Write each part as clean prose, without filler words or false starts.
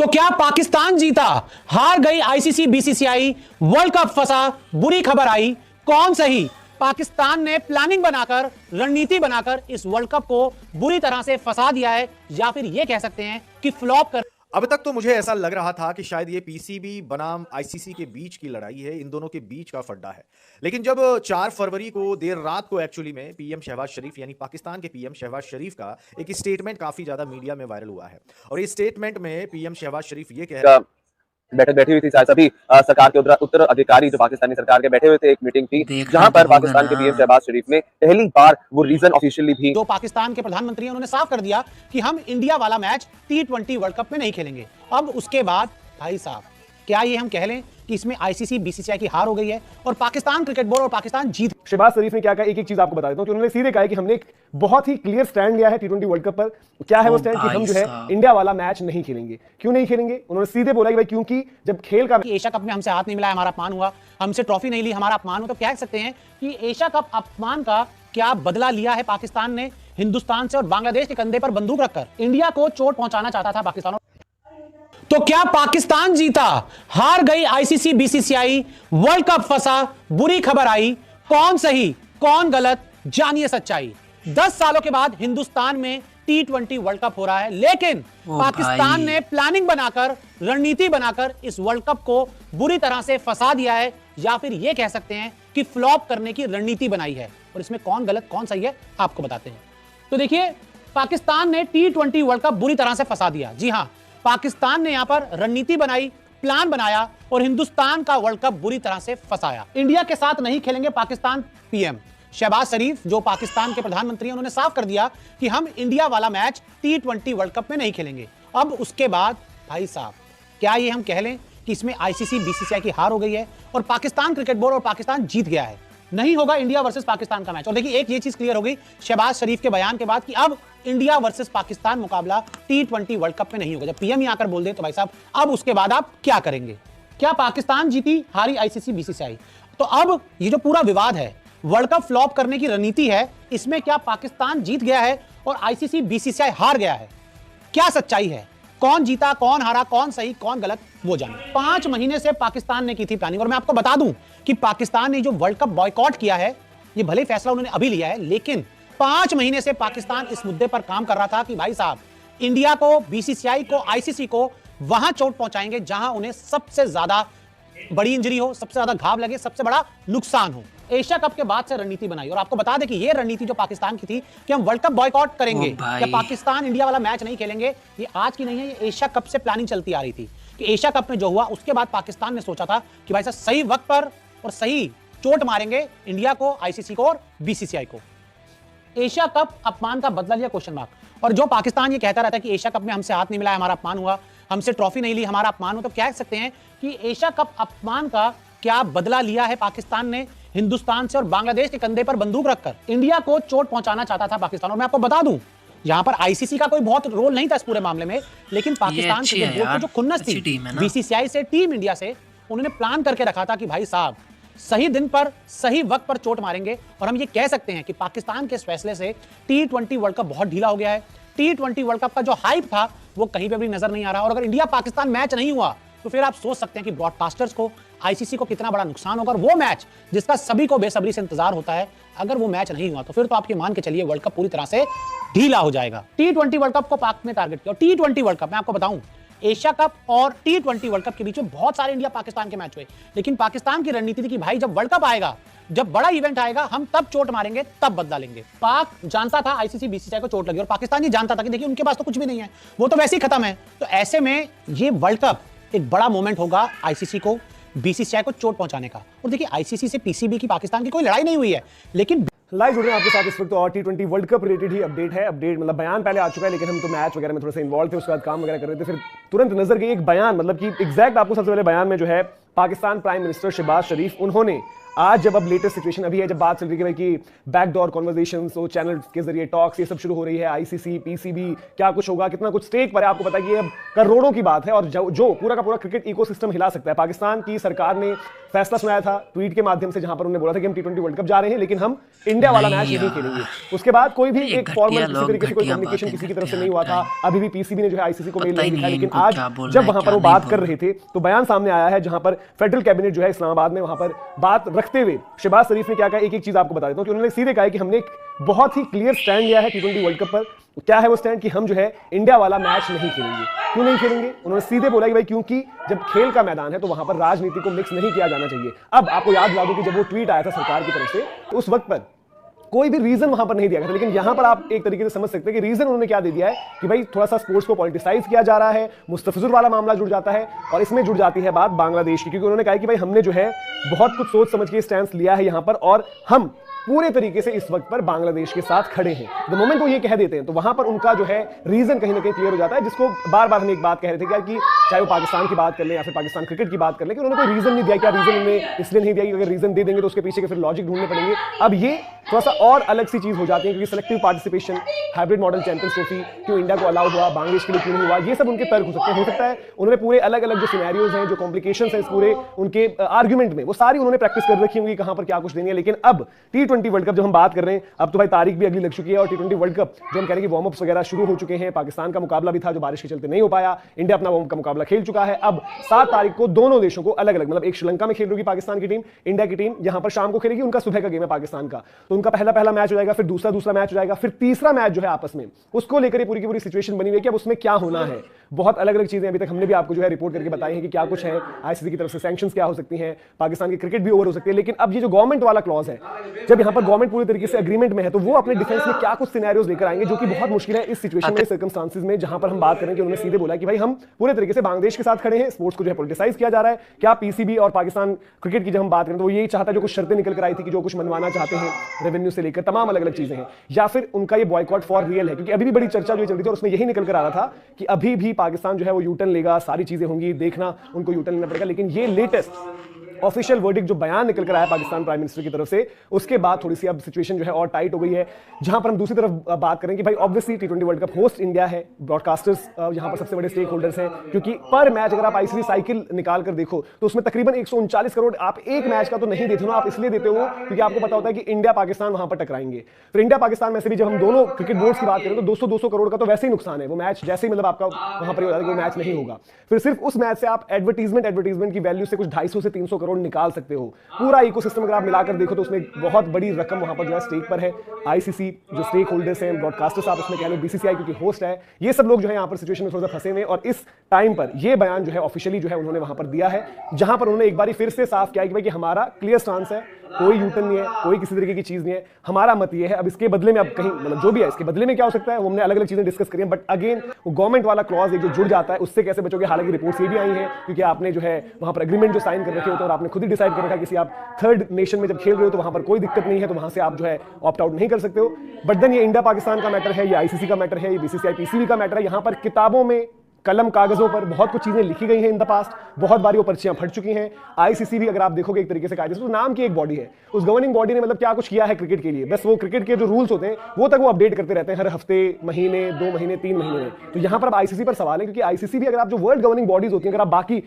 तो क्या पाकिस्तान जीता? हार गई आईसीसी बीसीसीआई, वर्ल्ड कप फंसा, बुरी खबर आई। कौन सही? पाकिस्तान ने प्लानिंग बनाकर, रणनीति बनाकर इस वर्ल्ड कप को बुरी तरह से फंसा दिया है, या फिर यह कह सकते हैं कि फ्लॉप कर। अब तक तो मुझे ऐसा लग रहा था कि शायद ये पीसीबी बनाम आईसीसी के बीच की लड़ाई है, इन दोनों के बीच का फड्डा है। लेकिन जब 4 फरवरी को देर रात को एक्चुअली में पीएम शहबाज शरीफ यानी पाकिस्तान के पीएम शहबाज शरीफ का एक स्टेटमेंट काफी ज्यादा मीडिया में वायरल हुआ है, और इस स्टेटमेंट में पीएम शहबाज शरीफ ये कह रहे बैठक बैठी हुई थी, सभी सरकार के उत्तर अधिकारी जो पाकिस्तानी सरकार के बैठे हुए थे। एक मीटिंग थी जहां पर पाकिस्तान के पीएम शहबाज शरीफ ने पहली बार वो रीजन ऑफिशियली भी जो पाकिस्तान के प्रधानमंत्री हैं उन्होंने साफ कर दिया कि हम इंडिया वाला मैच T20 वर्ल्ड कप में नहीं खेलेंगे। अब उसके बाद भाई साहब, क्या ये हम कह लें कि इसमें आईसीसी बीसीसीआई की हार हो गई है और पाकिस्तान क्रिकेट बोर्ड और पाकिस्तान जीत। शहबाज शरीफ ने क्या कहा, एक एक चीज आपको बता देता हूं कि उन्होंने सीधे कहा है कि हमने एक बहुत ही क्लियर स्टैंड लिया है T20 वर्ल्ड कप पर। क्या है वो स्टैंड? कि हम जो है इंडिया वाला मैच नहीं खेलेंगे। क्यों नहीं खेलेंगे? उन्होंने सीधे बोला कि भाई क्योंकि जब खेल का एशिया कप में हमसे हाथ नहीं मिला, हमारा अपमान हुआ, हमसे ट्रॉफी नहीं ली, हमारा अपमान हुआ। तो कह सकते हैं कि एशिया कप अपमान का क्या बदला लिया है पाकिस्तान ने हिंदुस्तान से, और बांग्लादेश के कंधे पर बंदूक रखकर इंडिया को चोट पहुंचाना चाहता था पाकिस्तान। तो क्या पाकिस्तान जीता? हार गई आईसीसी बीसीसीआई, वर्ल्ड कप फंसा, बुरी खबर आई। कौन सही, कौन गलत, जानिए सच्चाई। 10 सालों के बाद हिंदुस्तान में T20 वर्ल्ड कप हो रहा है, लेकिन पाकिस्तान ने प्लानिंग बनाकर, रणनीति बनाकर इस वर्ल्ड कप को बुरी तरह से फंसा दिया है, या फिर यह कह सकते हैं कि फ्लॉप करने की रणनीति बनाई है। और इसमें कौन गलत कौन सही है आपको बताते हैं। तो देखिए, पाकिस्तान ने T20 वर्ल्ड कप बुरी तरह से फंसा दिया। जी हां, पाकिस्तान ने यहां पर रणनीति बनाई, प्लान बनाया और हिंदुस्तान का वर्ल्ड कप बुरी तरह से फंसाया। इंडिया के साथ नहीं खेलेंगे पाकिस्तान। पीएम शहबाज शरीफ जो पाकिस्तान के प्रधानमंत्री हैं, उन्होंने साफ कर दिया कि हम इंडिया वाला मैच T20 वर्ल्ड कप में नहीं खेलेंगे। अब उसके बाद भाई साहब, क्या ये हम कह लें कि इसमें आईसीसी बीसीसीआई की हार हो गई है और पाकिस्तान क्रिकेट बोर्ड और पाकिस्तान जीत गया है? नहीं होगा इंडिया वर्सेस पाकिस्तान का मैच। और देखिए, एक ये चीज क्लियर हो गई शहबाज शरीफ के बयान के बाद कि अब इंडिया वर्सेस पाकिस्तान मुकाबला T20 वर्ल्ड कप में नहीं होगा। जब पीएम ही आकर बोल दे तो भाई साहब, अब उसके बाद आप क्या करेंगे? क्या पाकिस्तान जीती, हारी आईसीसी बीसीसीआई? तो अब ये जो पूरा विवाद है, वर्ल्ड कप फ्लॉप करने की रणनीति है, इसमें क्या पाकिस्तान जीत गया है और आईसीसी बीसीसीआई हार गया है? क्या सच्चाई है? कौन जीता, कौन हारा, कौन सही, कौन गलत, वो जानिए। 5 महीने से पाकिस्तान ने की थी प्लानिंग, और मैं आपको बता दूं कि पाकिस्तान ने जो वर्ल्ड कप बॉयकॉट किया है, ये भले फैसला उन्होंने अभी लिया है, लेकिन 5 महीने से पाकिस्तान इस मुद्दे पर काम कर रहा था कि भाई साहब, इंडिया को, बीसीसीआई को, आईसीसी को वहां चोट पहुंचाएंगे जहां उन्हें सबसे ज्यादा बड़ी इंजरी हो, सबसे ज्यादा घाव लगे, सबसे बड़ा नुकसान हो। एशिया कप के बाद से रणनीति बनाई, और आपको बता दें कि ये रणनीति जो पाकिस्तान की थी कि हम वर्ल्ड कप बॉयकॉट करेंगे या पाकिस्तान इंडिया वाला मैच नहीं खेलेंगे, ये आज की नहीं है, ये एशिया कप से प्लानिंग चलती आ रही थी। कि एशिया कप में जो हुआ उसके बाद पाकिस्तान ने सोचा था कि भाई साहब, सही वक्त पर और सही चोट मारेंगे इंडिया को, आईसीसी को और बीसीसीआई को। एशिया कप अपमान का बदला लिया, क्वेश्चन मार्क। और जो पाकिस्तान ये कहता रहता है कि एशिया कप में हमसे हाथ नहीं मिला, हमारा अपमान हुआ, हमसे ट्रॉफी नहीं ली, हमारा अपमान हुआ, तो कह सकते हैं कि एशिया कप अपमान का क्या बदला लिया है पाकिस्तान ने हिंदुस्तान से, और बांग्लादेश के कंधे पर बंदूक रखकर इंडिया को चोट पहुंचाना चाहता था पाकिस्तान। और मैं आपको बता दूं, यहां पर आईसीसी का कोई बहुत रोल नहीं था इस पूरे मामले में, लेकिन पाकिस्तान क्रिकेट बोर्ड की जो खुन्नस थी बीसीसीआई से, टीम इंडिया से, उन्होंने प्लान करके रखा था कि भाई साहब, सही दिन पर, सही वक्त पर चोट मारेंगे। और हम ये कह सकते हैं कि पाकिस्तान के इस फैसले से T20 वर्ल्ड कप बहुत ढीला हो गया है। T20 वर्ल्ड कप का जो हाइप था वो कहीं पे भी नजर नहीं आ रहा। और अगर इंडिया पाकिस्तान मैच नहीं हुआ तो फिर आप सोच सकते हैं कि ब्रॉडकास्टर्स को, आईसीसी को कितना बड़ा नुकसान होगा। और वो मैच जिसका सभी को बेसब्री से इंतजार होता है, अगर वो मैच नहीं हुआ तो फिर तो आप ये मान के चलिए वर्ल्ड कप पूरी तरह से ढीला हो जाएगा। T20 वर्ल्ड कप को पाक ने टारगेट किया। T20 वर्ल्ड कप, मैं आपको बताऊं, एशिया कप और T20 वर्ल्ड कप के बीच में बहुत सारे इंडिया पाकिस्तान के मैच हुए, लेकिन पाकिस्तान की रणनीति थी कि भाई जब वर्ल्ड कप आएगा, जब बड़ा इवेंट आएगा, हम तब चोट मारेंगे, तब बदला लेंगे। पाक जानता था आईसीसी बीसीसीआई को चोट लगी, और पाकिस्तान ये जानता था कि देखिए उनके पास तो कुछ भी नहीं है, वो तो वैसे ही खत्म है। तो ऐसे में ये वर्ल्ड कप एक बड़ा मोमेंट होगा आईसीसी को, बीसीसीआई को चोट पहुंचाने का। और देखिए, आईसीसी से पीसीबी की पाकिस्तान की कोई लड़ाई नहीं हुई है, लेकिन लाइव जुड़ रहे हैं आपके साथ इस वक्त। और T20 वर्ल्ड कप रिलेटेड ही अपडेट है। अपडेट मतलब बयान पहले आ चुका है, लेकिन हम तो मैच वगैरह में थोड़ा सा इन्वॉल्व थे, उसके बाद काम वगैरह कर रहे थे, फिर तुरंत नजर गई एक बयान, मतलब कि एग्जैक्ट आपको सबसे पहले बयान में जो है पाकिस्तान प्राइम मिनिस्टर शहबाज शरीफ, उन्होंने आज जब अब लेटेस्ट सिचुएशन अभी है, जब बात चल रही है भाई कि बैकडोर कॉन्वर्सेशंस और चैनल के जरिए टॉक्स ये सब शुरू हो रही है, आईसीसी पीसीबी क्या कुछ होगा, कितना कुछ स्टेक पर है, आपको पता है कि ये करोड़ों की बात है और जो पूरा का पूरा क्रिकेट इकोसिस्टम हिला सकता है। पाकिस्तान की सरकार ने फैसला सुनाया था ट्वीट के माध्यम से, जहां पर उन्होंने बोला था कि हम टी20 वर्ल्ड कप जा रहे हैं लेकिन हम इंडिया वाला मैच नहीं खेलेंगे। उसके बाद कोई भी एक फॉर्मल किसी तरीके से कोई कम्युनिकेशन किसी की तरफ से नहीं हुआ था। अभी भी पीसीबी ने जो है आईसीसी को मेल नहीं लिखा, लेकिन आज जब वहां पर वो बात कर रहे थे तो बयान सामने आया है जहां पर फेडरल कैबिनेट जो है इस्लामाबाद में, वहां पर बात रखते हुए शहबाज शरीफ ने क्या कहा, एक एक चीज आपको बता देता हूं कि उन्होंने सीधे कहा है कि हमने एक बहुत ही क्लियर स्टैंड लिया है टी20 वर्ल्ड कप पर। क्या है वो स्टैंड कि हम जो है इंडिया वाला मैच नहीं खेलेंगे। क्यों नहीं खेलेंगे? उन्होंने सीधे बोला कि भाई क्योंकि जब खेल का मैदान है तो वहां पर राजनीति को मिक्स नहीं किया जाना चाहिए। अब आपको याद दिला दूं कि जब वो ट्वीट आया था सरकार की तरफ से तो उस वक्त पर कोई भी रीजन वहां पर नहीं दिया गया था, लेकिन यहां पर आप एक तरीके से समझ सकते हैं कि रीजन उन्होंने क्या दे दिया है कि भाई थोड़ा सा स्पोर्ट्स को पॉलिटिसाइज किया जा रहा है, मुस्तफिजुर वाला मामला जुड़ जाता है और इसमें जुड़ जाती है बात बांग्लादेश की, क्योंकि उन्होंने कहा कि भाई हमने जो है बहुत कुछ सोच समझ के स्टैंड लिया है यहां पर और हम पूरे तरीके से इस वक्त पर बांग्लादेश के साथ खड़े हैं। द मोमेंट वो ये कह देते हैं तो वहां पर उनका जो है रीजन कहीं ना कहीं क्लियर हो जाता है, जिसको बार बार हम एक बात कह रहे थे कि चाहे वो पाकिस्तान की बात कर ले या फिर पाकिस्तान क्रिकेट की बात कर ले, कि उन्होंने कोई रीजन नहीं दिया। क्या रीजन उन्होंने इसलिए नहीं दिया कि अगर रीजन दे देंगे तो उसके पीछे के फिर लॉजिक ढूंढने पड़ेंगे। अब ये थोड़ा सा और अलग सी चीज हो जाती है, क्योंकि selective participation, hybrid model champions trophy क्यों इंडिया को अलाउ हुआ, बांग्लादेश के लिए क्यों नहीं हुआ, ये सब उनके तर्क हो सकते हैं। हो सकता है उन्होंने पूरे अलग अलग जो सिनेरियोज हैं, जो कॉम्प्लिकेशंस हैं इस पूरे उनके आर्गुमेंट में, वो सारी उन्होंने प्रैक्टिस कर रखी होंगी कहां पर क्या कुछ देनी है। लेकिन अब टी20 वर्ल्ड कप जब हम बात कर रहे हैं, अब तो भाई तारीख भी अगली लग चुकी है और टी20 वर्ल्ड कप जो हम कह रहे हैं कि वार्म अप्स वगैरह शुरू हो चुके हैं। पाकिस्तान का मुकाबला भी था जो बारिश के चलते नहीं हो पाया, इंडिया अपना वार्म अप का मुकाबला खेल चुका है। अब 7 तारीख को दोनों देशों को अलग अलग, मतलब एक श्रीलंका में खेल रही पाकिस्तान की टीम, इंडिया की टीम यहां पर शाम को खेलेगी, उनका सुबह का गेम है पाकिस्तान का, तो उनका पहला मैच हो जाएगा, फिर दूसरा मैच हो जाएगा, फिर तीसरा मैच जो है आपस में, उसको लेकर पूरी की पूरी सिचुएशन बनी हुई है कि अब उसमें क्या होना है। बहुत अलग अलग चीजें अभी तक हमने भी आपको जो है रिपोर्ट करके बताई है कि क्या कुछ है, आईसीसी की तरफ से सैंक्शंस क्या हो सकती हैं, पाकिस्तान की क्रिकेट भी ओवर हो सकती है। लेकिन अब ये जो गवर्नमेंट वाला क्लॉज है, जब यहां पर गवर्नमेंट पूरी तरीके से एग्रीमेंट में है तो वो अपने डिफेंस में क्या कुछ सिनेरियोज लेकर आएंगे, जो कि बहुत मुश्किल है इस सिचुएशन में, सर्कमस्टांसेस में, जहां पर हम बात करें कि उन्होंने सीधे बोला कि भाई हम पूरे तरीके से बांग्लादेश के साथ खड़े हैं, स्पोर्ट्स को जो है पॉलिटिसाइज किया जा रहा है। क्या पीसीबी और पाकिस्तान क्रिकेट की जब हम बात करें तो वो यही चाहता है, जो कुछ शर्तें निकल कर आई थी कि जो कुछ मनवाना चाहते हैं रेवेन्यू से लेकर तमाम अलग अलग चीजें हैं, या फिर उनका ये बॉयकॉट फॉर रियल है, क्योंकि अभी भी बड़ी चर्चा जो चल रही थी और उसमें यही निकल कर आ रहा था कि अभी भी पाकिस्तान जो है वो यूटर्न लेगा, सारी चीजें होंगी, देखना उनको यूटर्न लेना पड़ेगा। लेकिन ये लेटेस्ट ऑफिशियल वर्डिक्ट जो बयान निकल कर आया पाकिस्तान प्राइम मिनिस्टर की तरफ से, उसके बाद थोड़ी सी अब सिचुएशन जो है और टाइट हो गई है। जहां पर हम दूसरी तरफ बात करें कि भाई ऑब्वियसली टी20 वर्ल्ड कप होस्ट इंडिया है, ब्रॉडकास्टर्स यहां पर सबसे बड़े स्टेक होल्डर्स हैं, क्योंकि पर मैच अगर आप आईसीसी साइकिल निकाल कर देखो तो उसमें तकरीबन 139 करोड़ आप एक मैच का तो नहीं देते हो, आप इसलिए देते हो क्योंकि आपको पता होता है कि इंडिया पाकिस्तान वहां पर टकराएंगे। फिर इंडिया पाकिस्तान में से भी जब हम दोनों क्रिकेट बोर्ड्स की बात करें तो 200 करोड़ का तो वैसे ही नुकसान है, वो मैच जैसे ही मतलब आपका वहां पर हो जाता है कि वो मैच नहीं होगा। फिर सिर्फ उस मैच से आप एडवर्टीजमेंट की वैल्यू से कुछ 250 से 300 करोड़ निकाल सकते हो। पूरा इकोसिस्टम अगर आप मिलाकर देखो तो उसमें बहुत बड़ी रकम वहां पर जो है स्टेक पर है। आईसीसी जो स्टेक होल्डर्स हैं, ब्रॉडकास्टर्स आप उसमें कह लो, बीसीसीआई क्योंकि होस्ट है, ये सब लोग जो है यहां पर सिचुएशन में थोड़ा सा फंसे हुए, और इस टाइम पर ये बयान जो है ऑफिशियली जो है उन्होंने वहां पर दिया है, जहां पर उन्होंने एक बार फिर से साफ किया कि भाई कि हमारा क्लियर स्टांस है, कोई यूटर्न नहीं है, कोई किसी तरीके की चीज नहीं है, हमारा मत ये है। अब इसके बदले में अब कहीं मतलब जो भी है इसके बदले में क्या हो सकता है, हमने अलग अलग चीजें डिस्कस करी हैं, बट अगेन वो गवर्नमेंट वाला क्लॉज एक जो जुड़ जाता है उससे कैसे बचोगे। हालांकि रिपोर्ट्स ये भी आई हैं क्योंकि आपने जो है वहां पर एग्रीमेंट जो साइन कर रखे होते हैं और आपने खुद ही डिसाइड कर रखा है किसी आप थर्ड नेशन में जब खेल रहे हो तो वहां पर कोई दिक्कत नहीं है, तो वहां से आप जो है ऑप्ट आउट नहीं कर सकते हो। बट देन ये इंडिया पाकिस्तान का मैटर है, ये आईसीसी का मैटर है, ये बीसीसीआई पीसीबी का मैटर है। यहां पर किताबों में, कलम कागजों पर बहुत कुछ चीजें लिखी गई हैं इन द पास्ट, बहुत बारी वो पर्चियां फट चुकी हैं। आईसीसी भी अगर आप देखोगे एक तरीके से कायदे से तो नाम की एक बॉडी है, उस गवर्निंग बॉडी ने मतलब क्या कुछ किया है क्रिकेट के लिए, बस वो क्रिकेट के जो रूल्स होते हैं वो तक वो अपडेट करते रहते हैं हर हफ्ते, महीने, 2 महीने, 3 महीने में। तो यहां पर अब आईसीसी पर सवाल है, क्योंकि आईसीसी भी अगर आप जो वर्ल्ड गवर्निंग बॉडीज होती हैं, अगर आप बाकी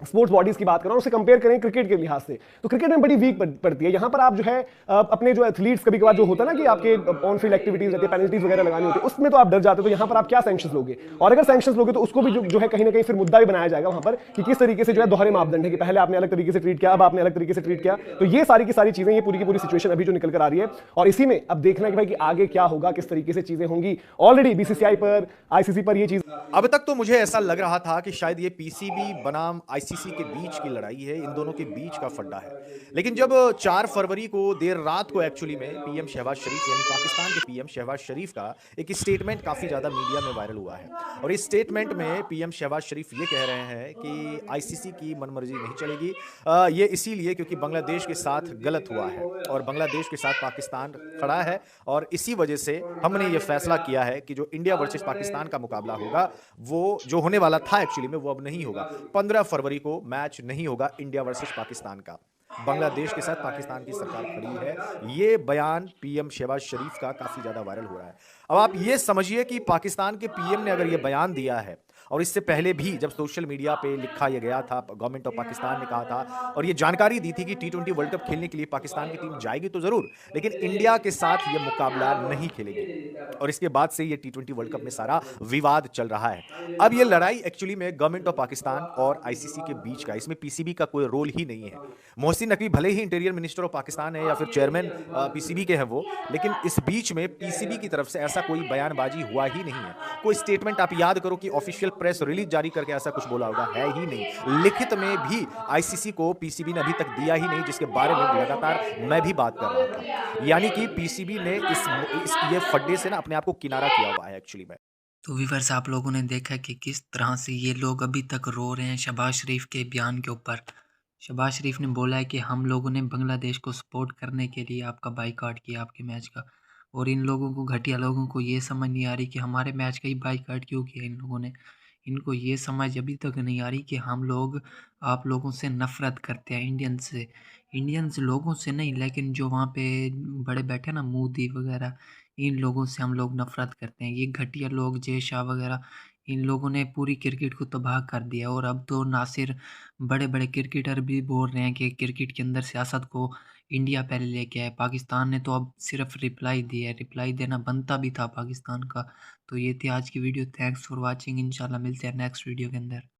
स्पोर्ट्स बॉडीज की बात करें और उसे कंपेयर करें क्रिकेट के लिहाज से, तो क्रिकेट में बड़ी वीक पड़ती है। यहां पर आप जो है अपने जो एथलीट्स कभी कभार जो होता है ना कि आपके ऑन फील्ड एक्टिविटीज रहती है, पेनल्टीज वगैरह लगानी होती है, उसमें तो आप डर जाते हो। तो यहां पर आप क्या सैंक्शंस लोगे, और अगर सैंक्शंस लोगे तो उसको भी जो है कहीं ना कहीं फिर मुद्दा भी बनाया जाएगा वहां पर कि किस तरीके से जो है दोहरे मापदंड है कि पहले आपने अलग तरीके से ट्रीट किया, अब आपने अलग तरीके से ट्रीट किया। तो ये सारी की सारी चीजें, ये पूरी की पूरी सिचुएशन अभी जो निकल कर आ रही है, और इसी में अब देखना है कि भाई कि आगे क्या होगा, किस तरीके से चीजें होंगी। ऑलरेडी बीसीसीआई पर, आईसीसी पर ये चीज, अब तक तो मुझे ऐसा लग रहा था कि शायद ये पीसीबी बनाम आईसीसी के बीच की लड़ाई है, इन दोनों के बीच का फड्डा है। लेकिन जब 4 फरवरी को देर रात को एक्चुअली में पीएम शहबाज शरीफ यानी पाकिस्तान के पीएम शहबाज शरीफ का एक स्टेटमेंट काफी ज्यादा मीडिया में वायरल हुआ है, और इस स्टेटमेंट में पीएम शहबाज शरीफ ये कह रहे हैं कि आईसीसी की मनमर्जी नहीं चलेगी। ये इसीलिए क्योंकि बांग्लादेश के साथ गलत हुआ है और बांग्लादेश के साथ पाकिस्तान खड़ा है, और इसी वजह से हमने ये फैसला किया है कि जो इंडिया वर्सेस पाकिस्तान का मुकाबला होगा वो जो होने वाला था एक्चुअली में वो अब नहीं होगा। 15 फरवरी को मैच नहीं होगा इंडिया वर्सेस पाकिस्तान का। बांग्लादेश के साथ पाकिस्तान की सरकार खड़ी है। ये बयान पीएम शहबाज शरीफ का काफ़ी ज़्यादा वायरल हो रहा है। अब आप ये समझिए कि पाकिस्तान के पीएम ने अगर ये बयान दिया है और इससे पहले भी जब सोशल मीडिया पे लिखा ये गया था, गवर्नमेंट ऑफ पाकिस्तान ने कहा था और ये जानकारी दी थी कि टी20 वर्ल्ड कप खेलने के लिए पाकिस्तान की टीम जाएगी तो ज़रूर, लेकिन इंडिया के साथ ये मुकाबला नहीं खेलेगी। और इसके बाद से ये टी20 वर्ल्ड कप में सारा विवाद चल रहा है। अब ये लड़ाई एक्चुअली में गवर्नमेंट ऑफ पाकिस्तान और आईसीसी के बीच का, इसमें पीसीबी का कोई रोल ही नहीं है। मोहसिन नकवी भले ही इंटीरियर मिनिस्टर ऑफ पाकिस्तान है या फिर चेयरमैन पीसीबी के हैं वो, लेकिन इस बीच में पीसीबी की तरफ से ऐसा कोई बयानबाजी हुआ ही नहीं है। कोई स्टेटमेंट आप याद करो कि ऑफिशियल प्रेस रिलीज जारी करके ऐसा कुछ बोला होगा, है ही नहीं। लिखित में भी आईसीसी को पीसीबी ने अभी तक दिया ही नहीं, जिसके बारे में लगातार मैं भी बात कर रहा था। यानी कि पीसीबी ने इस ये फड्डे से ना अपने आप को किनारा किया हुआ है एक्चुअली में। तो व्यूअर्स, आप लोगों ने देखा कि किस तरह से ये लोग अभी तक रो रहे हैं शहबाज शरीफ के बयान के ऊपर। शहबाज शरीफ ने बोला है कि हम लोगों ने बांग्लादेश को सपोर्ट करने के लिए आपका बाइकआउट किया, आपके मैच का। और इन लोगों को, घटिया लोगों को ये समझ नहीं आ रही कि हमारे मैच का ही बाइकआउट क्यों किया इन लोगों ने। इनको ये समझ अभी तक नहीं आ रही कि हम लोग आप लोगों से नफ़रत करते हैं, इंडियंस लोगों से नहीं, लेकिन जो वहाँ पे बड़े बैठे ना, मोदी वगैरह, इन लोगों से हम लोग नफ़रत करते हैं। ये घटिया लोग, जय शाह वगैरह, इन लोगों ने पूरी क्रिकेट को तबाह कर दिया। और अब तो नासिर, बड़े-बड़े क्रिकेटर भी बोल रहे हैं कि क्रिकेट के अंदर सियासत को इंडिया पहले लेके आए। पाकिस्तान ने तो अब सिर्फ रिप्लाई दिया है, रिप्लाई देना बनता भी था पाकिस्तान का। तो ये थी आज की वीडियो। Thanks for watching. इंशाल्लाह मिलते हैं नेक्स्ट वीडियो के अंदर।